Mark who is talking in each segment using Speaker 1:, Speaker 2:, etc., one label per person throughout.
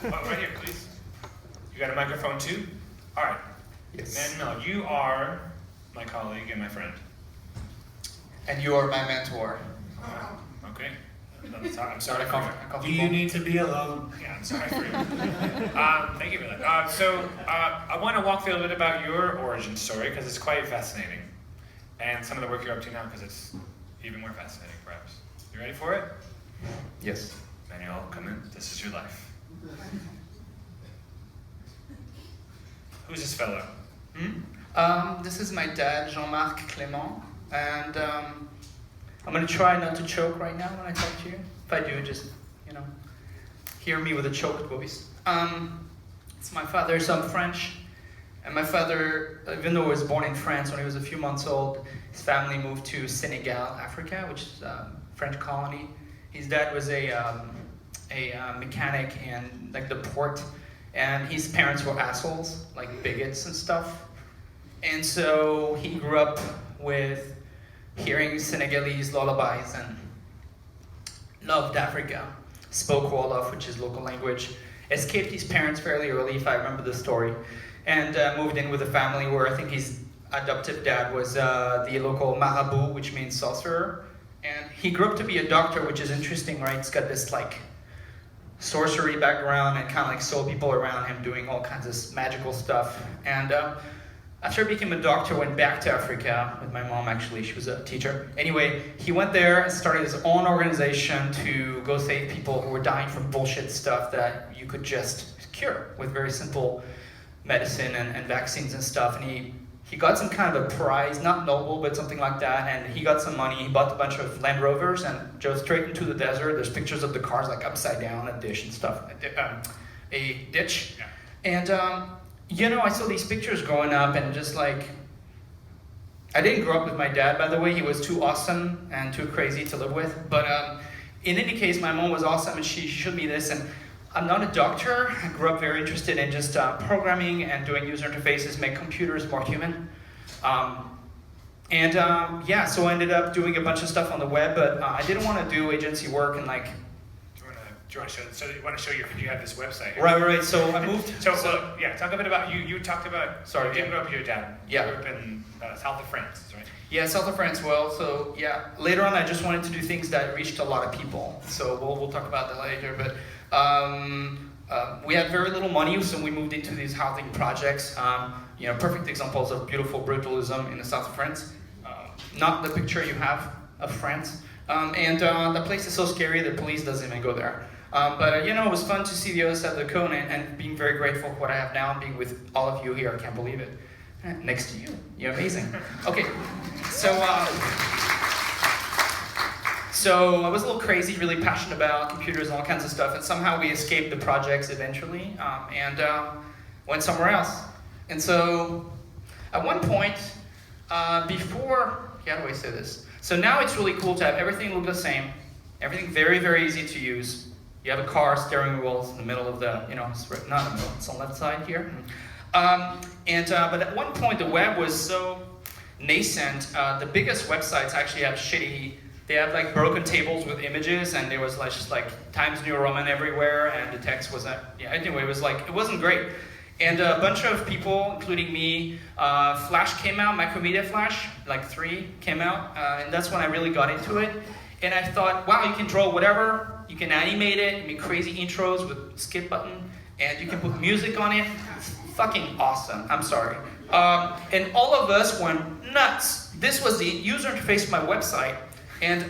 Speaker 1: Oh, right here, please. You got a microphone too? All right.
Speaker 2: Yes.
Speaker 1: Manuel, you are my colleague and my friend.
Speaker 2: And you are my mentor.
Speaker 1: Okay. I'm sorry for you.
Speaker 3: Do you need to be alone?
Speaker 1: Yeah, I'm sorry for you. Thank you for that. So I want to walk through a little bit about your origin story because it's quite fascinating. And some of the work you're up to now because it's even more fascinating, perhaps. You ready for it?
Speaker 2: Yes.
Speaker 1: Manuel, come in. This is your life. Who's this fellow?
Speaker 2: This is my dad, Jean-Marc Clement, and I'm gonna try not to choke right now when I talk to you. If I do, just, hear me with a choked voice. It's my father, so I'm French, and my father, even though he was born in France when he was a few months old, his family moved to Senegal, Africa, which is a French colony. His dad was a mechanic in like the port, and his parents were assholes, like bigots and stuff. And so he grew up with hearing Senegalese lullabies and loved Africa, spoke Wolof, which is local language, escaped his parents fairly early, if I remember the story, and moved in with a family where I think his adoptive dad was the local marabout, which means sorcerer. And he grew up to be a doctor, which is interesting, right? He's got this like sorcery background and kind of like saw people around him doing all kinds of magical stuff. And after he became a doctor, went back to Africa with my mom, actually. She was a teacher. Anyway, he went there and started his own organization to go save people who were dying from bullshit stuff that you could just cure with very simple medicine and vaccines and stuff. And he got some kind of a prize, not Nobel, but something like that, and he got some money. He bought a bunch of Land Rovers and drove straight into the desert. There's pictures of the cars like upside down, a dish and stuff, a ditch.
Speaker 1: Yeah.
Speaker 2: And I saw these pictures growing up and just like, I didn't grow up with my dad, by the way. He was too awesome and too crazy to live with. But in any case, my mom was awesome and she showed me this. And I'm not a doctor. I grew up very interested in just programming and doing user interfaces, make computers more human. So I ended up doing a bunch of stuff on the web, but I didn't want to do agency work and like,
Speaker 1: Do you want to show? So you want to show you have this website? Here.
Speaker 2: Right. So I moved.
Speaker 1: So talk a bit about you. You talked about.
Speaker 2: Sorry.
Speaker 1: You didn't grow up with your dad.
Speaker 2: Yeah.
Speaker 1: You grew up in south of France, right?
Speaker 2: Yeah, south of France. Well, so yeah. Later on, I just wanted to do things that reached a lot of people. So we'll talk about that later. But we had very little money, so we moved into these housing projects. Perfect examples of beautiful brutalism in the south of France. Not the picture you have of France. The place is so scary, the police doesn't even go there. It was fun to see the other side of the cone and being very grateful for what I have now and being with all of you here. I can't believe it. Next to you. You're amazing. Okay, so I was a little crazy, really passionate about computers and all kinds of stuff, and somehow we escaped the projects eventually and went somewhere else. And so at one point, how do I say this? So now it's really cool to have everything look the same, everything very, very easy to use. You have a car, steering wheels in the middle of the, it's not in the middle, it's on the left side here. But at one point the web was so nascent, the biggest websites actually have they have like broken tables with images, and there was like just like Times New Roman everywhere, and the text was, it wasn't great. And a bunch of people, including me, Flash came out, Macromedia Flash, like 3 came out, and that's when I really got into it. And I thought, wow, you can draw whatever, you can animate it, you make crazy intros with skip button, and you can put music on it. It's fucking awesome, I'm sorry. And all of us went nuts. This was the user interface of my website. And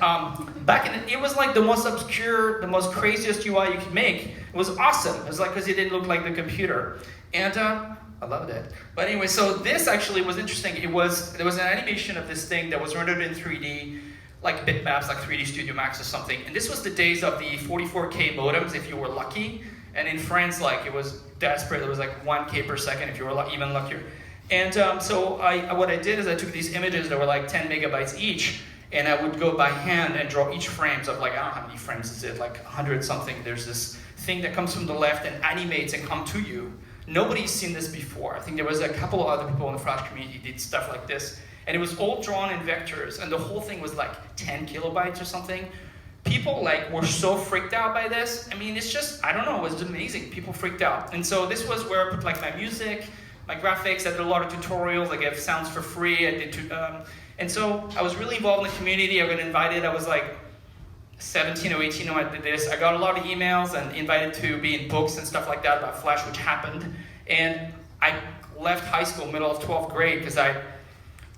Speaker 2: it was like the most obscure, the most craziest UI you could make. It was awesome. It was like, because it didn't look like the computer. And I loved it. But anyway, so this actually was interesting. There was an animation of this thing that was rendered in 3D, like bitmaps, like 3D Studio Max or something. And this was the days of the 44K modems, if you were lucky. And in France, like, it was desperate. It was like 1K per second if you were even luckier. And what I did is I took these images that were like 10 megabytes each, and I would go by hand and draw each frames of like, I don't know how many frames is it, like 100 something. There's this thing that comes from the left and animates and come to you. Nobody's seen this before. I think there was a couple of other people in the Flash community who did stuff like this. And it was all drawn in vectors, and the whole thing was like 10 kilobytes or something. people like were so freaked out by this. I mean, it's just, I don't know, it was amazing. People freaked out. And so this was where I put like my music, my graphics. I did a lot of tutorials. I gave sounds for free. And so I was really involved in the community. I got invited. I was like 17 or 18 when I did this. I got a lot of emails and invited to be in books and stuff like that about Flash, which happened. And I left high school, middle of 12th grade, because I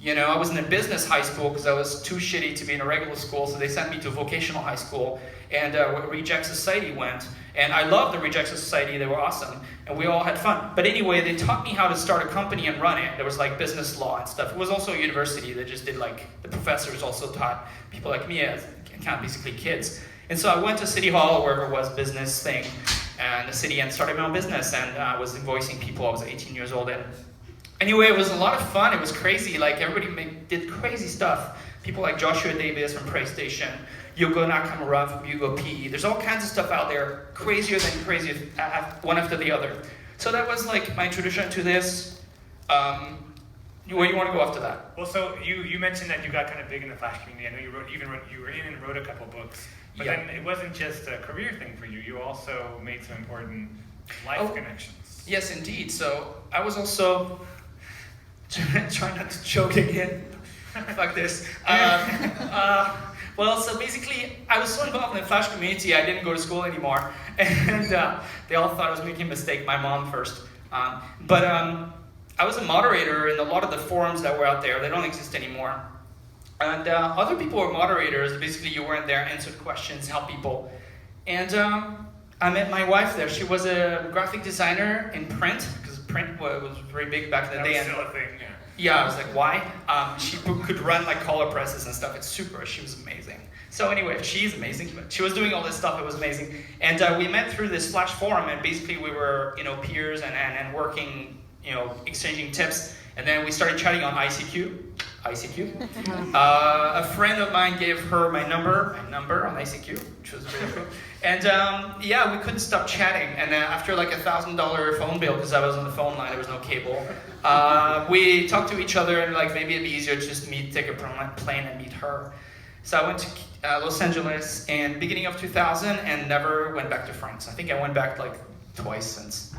Speaker 2: was in a business high school because I was too shitty to be in a regular school, so they sent me to vocational high school, and where Reject Society went. And I loved the Reject Society, they were awesome, and we all had fun. But anyway, they taught me how to start a company and run it. There was like business law and stuff. It was also a university that just did like, the professors also taught people like me, as kind of basically kids. And so I went to City Hall, or wherever it was, business thing, and the city, and started my own business, and I was invoicing people. I was 18 years old, and anyway, it was a lot of fun. It was crazy. Like, everybody did crazy stuff. People like Joshua Davis from PlayStation, Yugo Nakamura from Yugo PE. There's all kinds of stuff out there, crazier than crazier, one after the other. So that was like my introduction to this. Where do you want to go after that?
Speaker 1: Well, so you mentioned that you got kind of big in the Flash community. I know you were in and wrote a couple books. But
Speaker 2: Yeah.
Speaker 1: then it wasn't just a career thing for you. You also made some important life connections.
Speaker 2: Yes, indeed. So I was also trying not to choke again. Fuck this. Well, so basically, I was so involved in the Flash community, I didn't go to school anymore, and they all thought I was making a mistake. My mom first, but I was a moderator in a lot of the forums that were out there. They don't exist anymore. And other people were moderators. Basically, you weren't there, answered questions, help people. And I met my wife there. She was a graphic designer in print, because print was very big back in the day.
Speaker 1: That was still a thing, yeah.
Speaker 2: Yeah, I was like, why? She could run like color presses and stuff. It's super. She was amazing. So anyway, she's amazing. But she was doing all this stuff. It was amazing. And we met through this Flash forum, and basically we were, peers and working, exchanging tips. And then we started chatting on ICQ. A friend of mine gave her my number on ICQ, which was really cool. And we couldn't stop chatting. And after like $1,000 phone bill, because I was on the phone line, there was no cable, we talked to each other, and like maybe it'd be easier to just take a plane and meet her. So I went to Los Angeles in beginning of 2000 and never went back to France. I think I went back like twice since.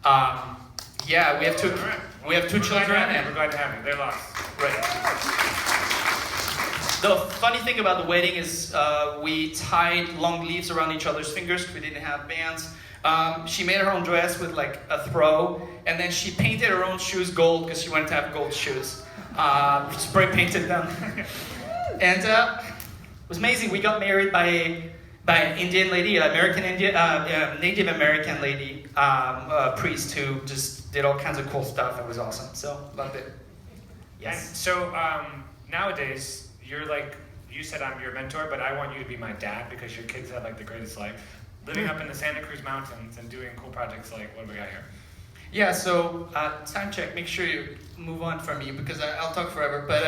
Speaker 2: We have two. We have two children, and
Speaker 1: we're glad to have you. They're lost.
Speaker 2: Right. The funny thing about the wedding is we tied long leaves around each other's fingers because we didn't have bands. She made her own dress with like a throw, and then she painted her own shoes gold because she wanted to have gold shoes. Spray painted them, and it was amazing. We got married by an Indian lady, Native American lady, priest who just did all kinds of cool stuff. It was awesome. So loved it. Yes.
Speaker 1: And so nowadays, you're like, you said I'm your mentor, but I want you to be my dad because your kids have like the greatest life. Living up in the Santa Cruz Mountains and doing cool projects like, what do we got here?
Speaker 2: Yeah, so time check. Make sure you move on from me because I'll talk forever. But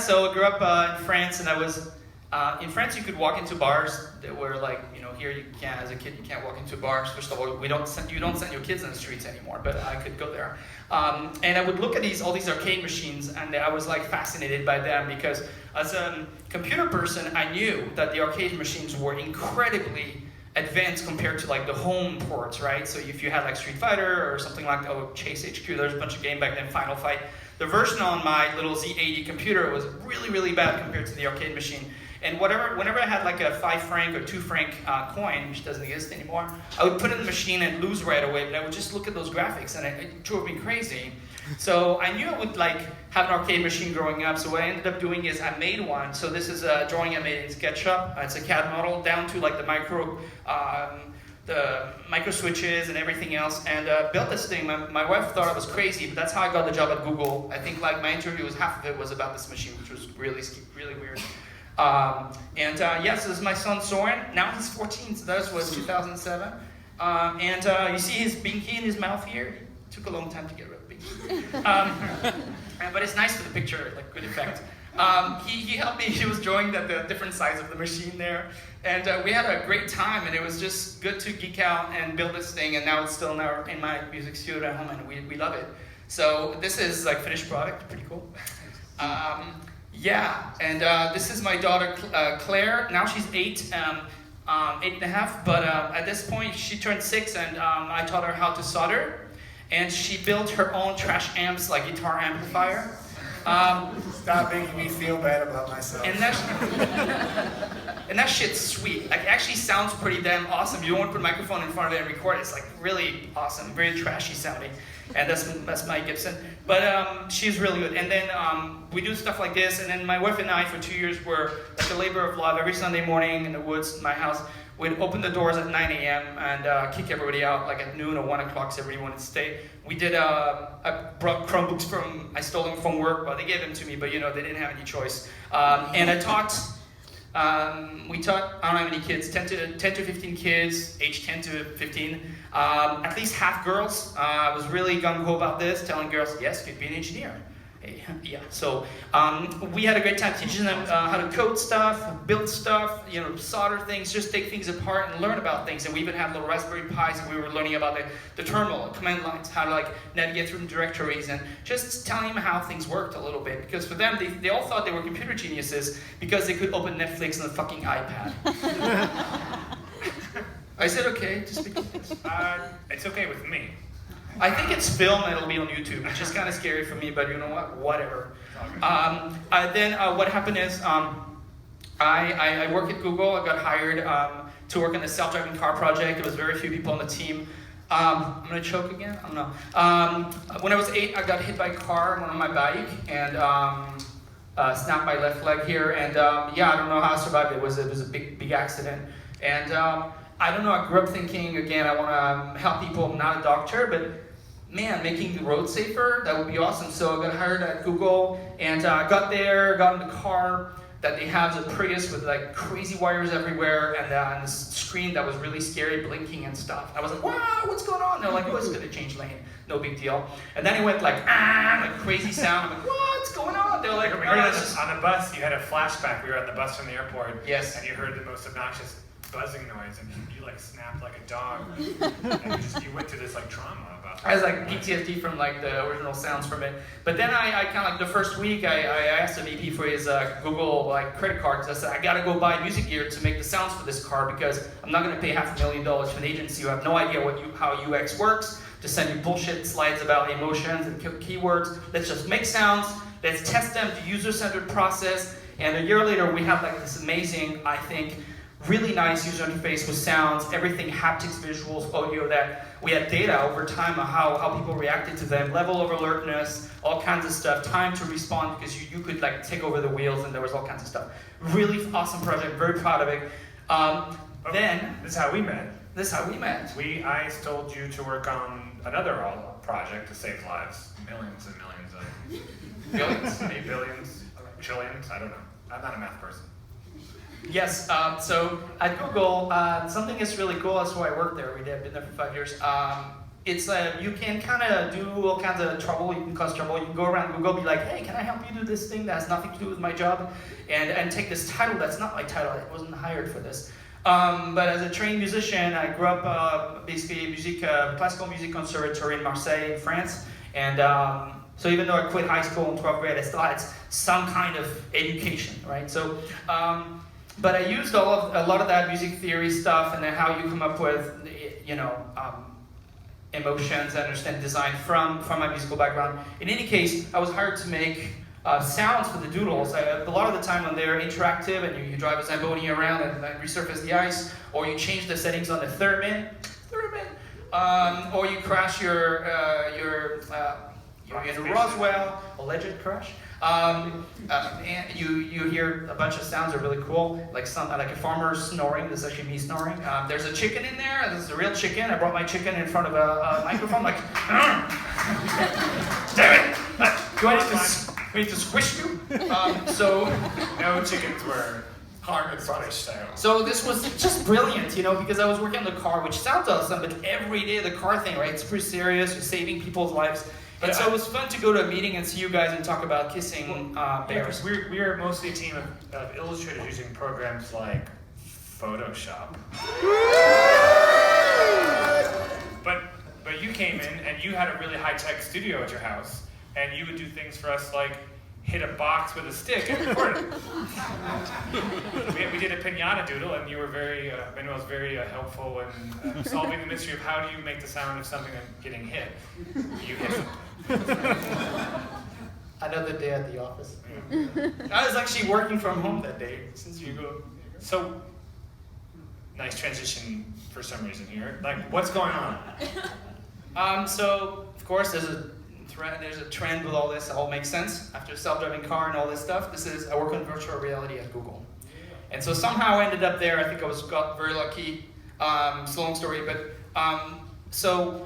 Speaker 2: so I grew up in France, and I was in France. You could walk into bars that were like, here you can't. As a kid, you can't walk into bars. First of all, you don't send your kids on the streets anymore. But I could go there, and I would look at all these arcade machines, and I was like fascinated by them because as a computer person, I knew that the arcade machines were incredibly advanced compared to like the home ports, right? So if you had like Street Fighter or something like Chase HQ, there's a bunch of game back then, Final Fight. The version on my little Z80 computer was really, really bad compared to the arcade machine. And whenever I had like a 5 franc or 2 franc coin, which doesn't exist anymore, I would put it in the machine and lose right away, but I would just look at those graphics and it drove me crazy. So I knew I would like have an arcade machine growing up, so what I ended up doing is I made one. So this is a drawing I made in SketchUp. It's a CAD model down to like the micro switches and everything else, and built this thing. My wife thought I was crazy, but that's how I got the job at Google. I think like my interview was half of it was about this machine, which was really weird. So this is my son Soren. Now he's 14, so that was 2007. You see his binky in his mouth here. It took a long time to get rid of binky. But it's nice for the picture, like good effect. He helped me. He was drawing the different sides of the machine there, and we had a great time. And it was just good to geek out and build this thing. And now it's still in my music studio at home, and we love it. So this is like finished product, pretty cool. Yeah, and this is my daughter Claire. Now she's 8.5, but at this point she turned 6, and I taught her how to solder, and she built her own trash amps, like guitar amplifier.
Speaker 3: Stop making me feel bad about myself.
Speaker 2: And that shit's sweet. Like, it actually sounds pretty damn awesome. You don't want to put a microphone in front of it and record it. It's like really awesome, very trashy sounding. And that's my Gibson. But she's really good. And then we do stuff like this. And then my wife and I, for 2 years, were like a labor of love. Every Sunday morning in the woods in my house, we'd open the doors at 9 a.m. and kick everybody out like at noon or 1 o'clock so everybody wanted to stay. We did, I brought Chromebooks I stole them from work, but they gave them to me, but they didn't have any choice. And I taught, we taught, I don't know how many kids, 10 to 15 kids, age 10 to 15, at least half girls. I was really gung-ho about this, telling girls, yes, you could be an engineer. Yeah, so we had a great time teaching them how to code stuff, build stuff, solder things, just take things apart and learn about things. And we even had little Raspberry Pis, and we were learning about the terminal, command lines, how to navigate through the directories, and just telling them how things worked a little bit. Because for them, they all thought they were computer geniuses because they could open Netflix on a fucking iPad. I said, okay, just speak like this.
Speaker 1: It's okay with me.
Speaker 2: I think it's filmed and it'll be on YouTube, which is kind of scary for me, but you know what? Whatever. Then what happened is I work at Google. I got hired to work on the self-driving car project. There was very few people on the team. I'm going to choke again? I don't know. When I was 8, I got hit by a car on my bike and snapped my left leg here. And I don't know how I survived it. It was a big accident. And I don't know, I grew up thinking, again, I want to help people. I'm not a doctor, but man, making the road safer, that would be awesome. So I got hired at Google, and I got there, got in the car that they have, the Prius with crazy wires everywhere, and this screen that was really scary, blinking and stuff. I was like, wow, what's going on? They're like, oh, it's going to change lane. No big deal. And then it went like crazy sound. I'm like, what's going on? They're like,
Speaker 1: on the bus, you had a flashback. We were at the bus from the airport.
Speaker 2: Yes.
Speaker 1: And you heard the most obnoxious buzzing noise, and you snapped like a dog, and you went to this trauma about.
Speaker 2: I was PTSD from the original sounds from it. But then I kind of the first week I asked the VP for his Google credit card. I said I gotta go buy music gear to make the sounds for this car because I'm not gonna pay $500,000 for an agency who have no idea how UX works to send you bullshit slides about emotions and keywords. Let's just make sounds. Let's test them, the user-centered process. And a year later we have this amazing, I think, really nice user interface with sounds, everything haptics, visuals, audio, that we had data over time of how people reacted to them, level of alertness, all kinds of stuff, time to respond because you could take over the wheels and there was all kinds of stuff. Really awesome project, very proud of it. Then
Speaker 1: this is how we met.
Speaker 2: I
Speaker 1: told you to work on another project to save lives. Millions and millions of
Speaker 2: billions,
Speaker 1: maybe billions, trillions, I don't know. I'm not a math person.
Speaker 2: Yes, so at Google, something is really cool. That's why I work there every day. I've been there for 5 years. It's you can kind of do all kinds of trouble. You can cause trouble. You can go around Google, be like, hey, can I help you do this thing that has nothing to do with my job? And take this title that's not my title. I wasn't hired for this. But as a trained musician, I grew up basically classical music conservatory in Marseille, in France. And so even though I quit high school in 12th grade, I still had some kind of education, right? So. But I used a lot of that music theory stuff and then how you come up with, emotions, understand design from my musical background. In any case, I was hired to make sounds for the doodles. A lot of the time when they're interactive and you drive a Zamboni around and resurface the ice, or you change the settings on the theremin, or you crash your in Roswell, alleged crash. And you hear a bunch of sounds that are really cool, like a farmer snoring. This is actually me snoring. There's a chicken in there. This is a real chicken. I brought my chicken in front of a microphone, damn it! Do I need to squish you?
Speaker 1: No chickens were hard Scottish style.
Speaker 2: So this was just brilliant, because I was working on the car, which sounds awesome, but every day the car thing, right? It's pretty serious. You're saving people's lives. And so it was fun to go to a meeting and see you guys and talk about kissing bears.
Speaker 1: We are mostly a team of illustrators using programs like Photoshop. But you came in and you had a really high-tech studio at your house, and you would do things for us like, hit a box with a stick and record it. We did a pinata doodle, and you were Manuel was very helpful in solving the mystery of how do you make the sound of something getting hit. You hit something.
Speaker 2: Another day at the office. I was actually working from home that day, since you go.
Speaker 1: So, nice transition for some reason here. Like, what's going on?
Speaker 2: So, of course, there's a trend with all this. It all makes sense. After self-driving car and all this stuff, I work on virtual reality at Google. And so somehow I ended up there. I think I got very lucky. It's a long story, but so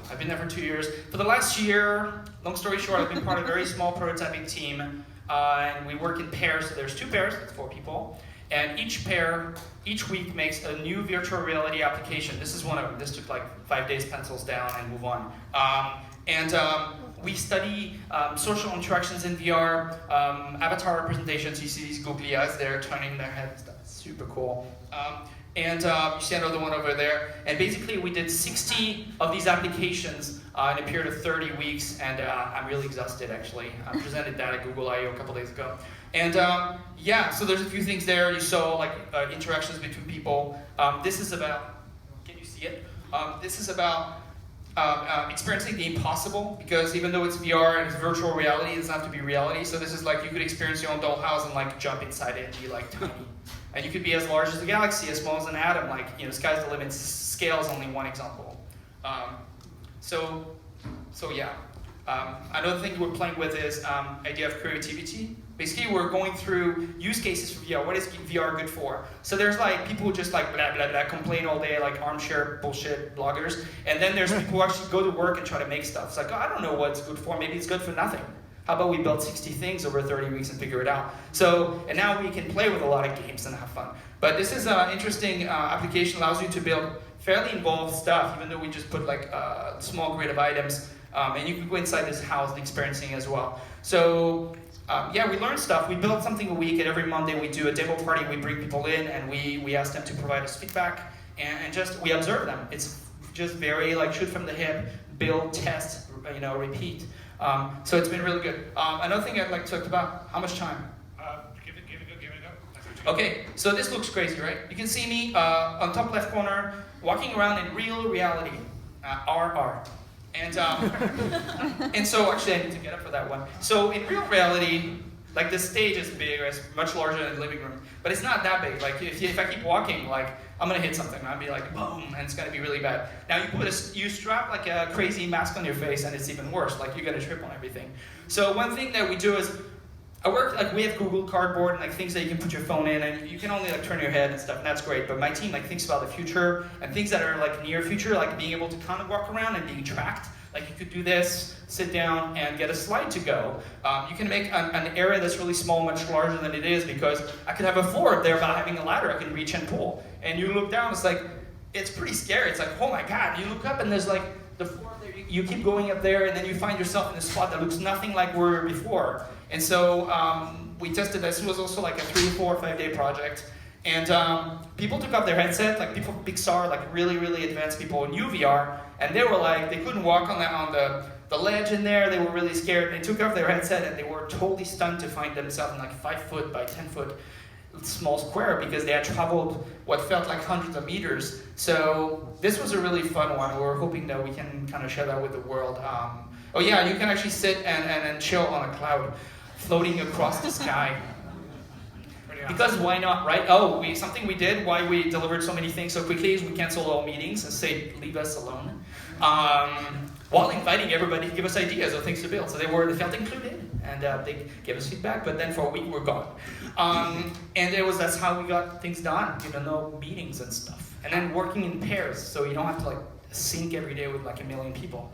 Speaker 2: I've been there for 2 years. For the last year, long story short, I've been part of a very small prototyping team, and we work in pairs. So there's 2 pairs, that's 4 people, and each pair, each week makes a new virtual reality application. This is one of them. This took like 5 days, pencils down, and move on. We study social interactions in VR, avatar representations. You see these googly eyes there turning their heads. That's super cool. You see another one over there. And basically, we did 60 of these applications in a period of 30 weeks, and I'm really exhausted, actually. I presented that at Google I/O a couple days ago. And so there's a few things there. You saw like interactions between people. This is about, can you see it? This is about experiencing the impossible, because even though it's VR and it's virtual reality, it doesn't have to be reality. So this is like you could experience your own dollhouse and like jump inside it and be like tiny. And you could be as large as a galaxy, as small as an atom. Like, you know, sky's the limit. Scale is only one example. Another thing we're playing with is idea of creativity. Basically, we're going through use cases for VR. What is VR good for? So there's like people who just like blah, blah, blah, complain all day, like armchair bullshit bloggers. And then there's people who actually go to work and try to make stuff. It's like, oh, I don't know what it's good for. Maybe it's good for nothing. How about we build 60 things over 30 weeks and figure it out? And now we can play with a lot of games and have fun. But this is an interesting application, allows you to build fairly involved stuff, even though we just put like a small grid of items. And you can go inside this house and experiencing as well. So we learn stuff. We build something a week, and every Monday we do a demo party. We bring people in, and we ask them to provide us feedback, and just we observe them. It's just very like shoot from the hip, build, test, repeat. So it's been really good. Another thing I'd like to talk about, how much time?
Speaker 1: Give it a go.
Speaker 2: Okay, so this looks crazy, right? You can see me on top left corner, walking around in real reality, RR. And so actually I need to get up for that one. So in real reality, like the stage is big, or it's much larger than the living room, but it's not that big. Like if I keep walking, like I'm gonna hit something, I'll be like boom, and it's gonna be really bad. Now you strap like a crazy mask on your face, and it's even worse. Like you're gonna trip on everything. So one thing that we do is, we have Google Cardboard and like things that you can put your phone in, and you can only like turn your head and stuff, and that's great. But my team like thinks about the future and things that are like near future, like being able to kind of walk around and being tracked. Like you could do this, sit down, and get a slide to go. You can make an area that's really small much larger than it is, because I could have a floor up there by having a ladder I can reach and pull. And you look down, it's pretty scary. It's like, oh my God. You look up and there's like the floor there. You keep going up there, and then you find yourself in a spot that looks nothing like where we were before. And so we tested this. It was also like a 3, 4, 5 day project. And people took off their headset, like people from Pixar, like really, really advanced people in UVR, and they were like, they couldn't walk on the ledge in there. They were really scared. They took off their headset, and they were totally stunned to find themselves in like 5 foot by 10 foot small square, because they had traveled what felt like hundreds of meters. So this was a really fun one. We're hoping that we can kind of share that with the world. You can actually sit and chill on a cloud floating across the sky. Because why not, right? Something we did, why we delivered so many things so quickly, is we canceled all meetings and said, leave us alone. While inviting everybody to give us ideas of things to build. So they felt included, and they gave us feedback, but then for a week we're gone. That's how we got things done, no meetings and stuff. And then working in pairs, so you don't have to like sync every day with like 1 million people.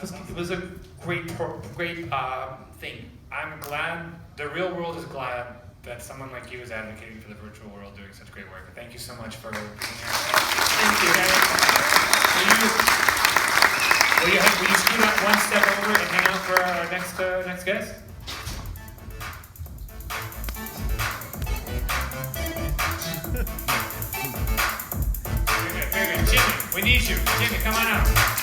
Speaker 2: It was a great thing.
Speaker 1: I'm glad, the real world is glad that someone like you is advocating for the virtual world, doing such great work. Thank you so much for being here.
Speaker 2: Thank you.
Speaker 1: Will you scoot up one step over and hang out for our next guest? Very good. Jimmy, we need you. Jimmy, come on out.